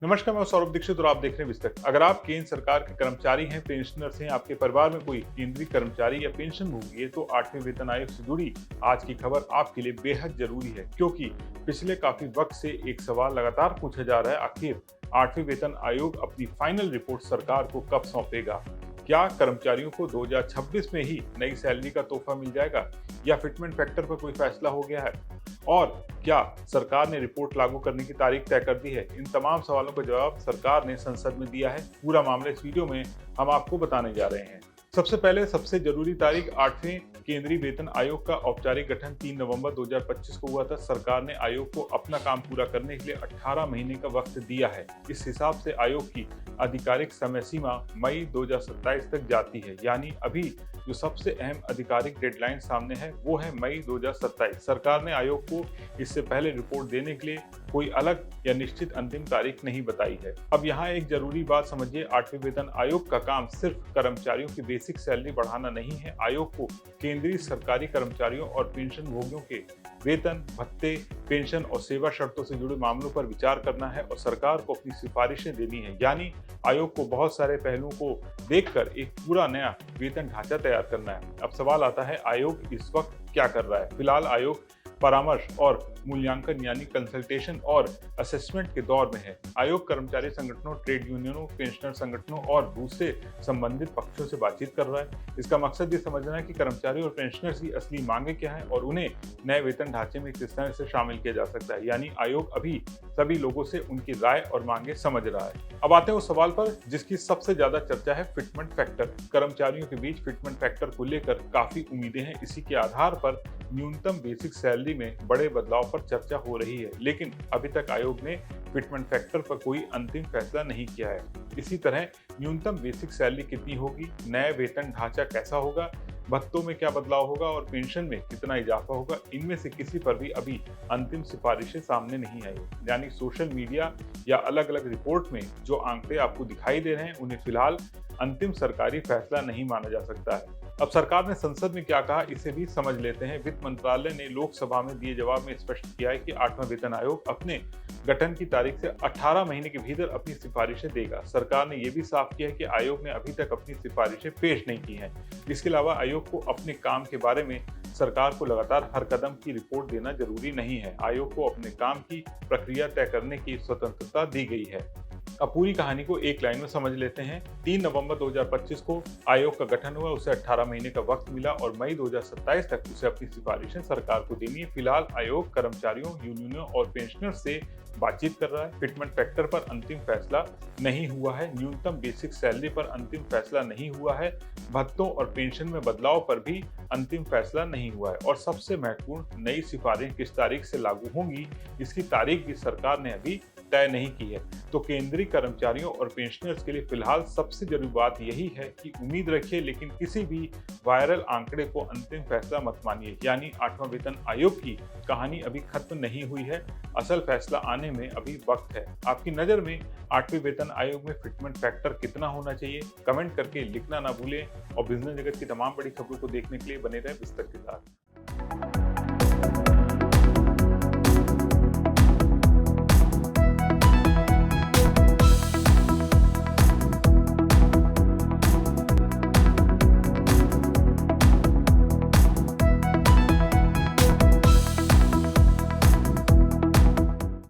नमस्कार, मैं सौरभ दीक्षित और आप देख रहे हैं विस्तृत। अगर आप केंद्र सरकार के कर्मचारी हैं, पेंशनर्स हैं, आपके परिवार में कोई केंद्रीय कर्मचारी या पेंशनभोगी है, तो 8वें वेतन आयोग से जुड़ी आज की खबर आपके लिए बेहद जरूरी है, क्योंकि पिछले काफी वक्त से एक सवाल लगातार पूछा जा रहा है। आखिर 8वें वेतन आयोग अपनी फाइनल रिपोर्ट सरकार को कब सौंपेगा? क्या कर्मचारियों को 2026 में ही नई सैलरी का तोहफा मिल जाएगा या फिटमेंट फैक्टर पर कोई फैसला हो गया है? और क्या सरकार ने रिपोर्ट लागू करने की तारीख तय कर दी है? इन तमाम सवालों का जवाब सरकार ने संसद में दिया है। पूरा मामला इस वीडियो में हम आपको बताने जा रहे हैं। सबसे पहले सबसे जरूरी तारीख 8वें केंद्रीय वेतन आयोग का औपचारिक गठन 3 नवंबर 2025 को हुआ था। सरकार ने आयोग को अपना काम पूरा करने के लिए 18 महीने का वक्त दिया है। इस हिसाब से आयोग की आधिकारिक समय सीमा मई 2027 तक जाती है, यानी अभी जो सबसे अहम आधिकारिक डेडलाइन सामने है वो है मई 2027। सरकार ने आयोग को इससे पहले रिपोर्ट देने के लिए कोई अलग या निश्चित अंतिम तारीख नहीं बताई है। अब यहाँ एक जरूरी बात समझिए, 8वें वेतन आयोग का काम सिर्फ कर्मचारियों की बेसिक सैलरी बढ़ाना नहीं है। आयोग को केंद्रीय सरकारी कर्मचारियों और पेंशन भोगियों के वेतन, भत्ते, पेंशन और सेवा शर्तों से जुड़े मामलों पर विचार करना है और सरकार को अपनी सिफारिशें देनी है। यानी आयोग को बहुत सारे पहलुओं को देखकर एक पूरा नया वेतन ढांचा तैयार करना है। अब सवाल आता है, आयोग इस वक्त क्या कर रहा है? फिलहाल आयोग परामर्श और मूल्यांकन यानी कंसल्टेशन और असेसमेंट के दौर में है। आयोग कर्मचारी संगठनों, ट्रेड यूनियनों, पेंशनर संगठनों और दूसरे संबंधित पक्षों से बातचीत कर रहा है। इसका मकसद ये समझना है कि कर्मचारी और पेंशनर्स की असली मांगे क्या है और उन्हें नए वेतन ढांचे में किस तरह से शामिल किया जा सकता है। यानी आयोग अभी सभी लोगों से उनकी राय और मांगे समझ रहा है। अब आते हैं उस सवाल पर जिसकी सबसे ज्यादा चर्चा है, फिटमेंट फैक्टर। कर्मचारियों के बीच फिटमेंट फैक्टर को लेकर काफी उम्मीदें हैं। इसी के आधार पर न्यूनतम बेसिक सैलरी में बड़े बदलाव पर चर्चा हो रही है, लेकिन अभी तक आयोग ने फिटमेंट फैक्टर पर कोई अंतिम फैसला नहीं किया है। इसी तरह न्यूनतम बेसिक सैलरी कितनी होगी, नया वेतन ढांचा कैसा होगा, भत्तों में क्या बदलाव होगा और पेंशन में कितना इजाफा होगा, इनमें से किसी पर भी अभी अंतिम सिफारिशें सामने नहीं आई। यानी सोशल मीडिया या अलग अलग रिपोर्ट में जो आंकड़े आपको दिखाई दे रहे हैं, उन्हें फिलहाल अंतिम सरकारी फैसला नहीं माना जा सकता है। अब सरकार ने संसद में क्या कहा, इसे भी समझ लेते हैं। वित्त मंत्रालय ने लोकसभा में दिए जवाब में स्पष्ट किया है कि 8वां वेतन आयोग अपने गठन की तारीख से 18 महीने के भीतर अपनी सिफारिशें देगा। सरकार ने यह भी साफ किया है कि आयोग ने अभी तक अपनी सिफारिशें पेश नहीं की हैं। इसके अलावा आयोग को अपने काम के बारे में सरकार को लगातार हर कदम की रिपोर्ट देना जरूरी नहीं है। आयोग को अपने काम की प्रक्रिया तय करने की स्वतंत्रता दी गई है। अब पूरी कहानी को एक लाइन में समझ लेते हैं। 3 नवंबर 2025 को आयोग का गठन हुआ, उसे 18 महीने का वक्त मिला और मई 2027 तक उसे अपनी सिफारिशें सरकार को देनी है। फिलहाल आयोग कर्मचारियों, यूनियनों और पेंशनर्स से बातचीत कर रहा है। फिटमेंट फैक्टर पर अंतिम फैसला नहीं हुआ है, न्यूनतम बेसिक सैलरी पर अंतिम फैसला नहीं हुआ है, भत्तों और पेंशन में बदलाव पर भी अंतिम फैसला नहीं हुआ है और सबसे महत्वपूर्ण, नई सिफारिशें किस तारीख से लागू होंगी, इसकी तारीख भी सरकार ने अभी तय नहीं की है। तो केंद्रीय कर्मचारियों और पेंशनर्स के लिए फिलहाल सबसे जरूरी बात यही है कि उम्मीद रखिए, लेकिन किसी भी वायरल आंकड़े को अंतिम फैसला मत मानिए। यानी 8वां वेतन आयोग की कहानी अभी खत्म नहीं हुई है, असल फैसला आने में अभी वक्त है। आपकी नज़र में 8वें वेतन आयोग में फिटमेंट फैक्टर कितना होना चाहिए? कमेंट करके लिखना ना भूलें और बिजनेस जगत की तमाम बड़ी खबरों को देखने के लिए बने रहें विस्तृत के साथ।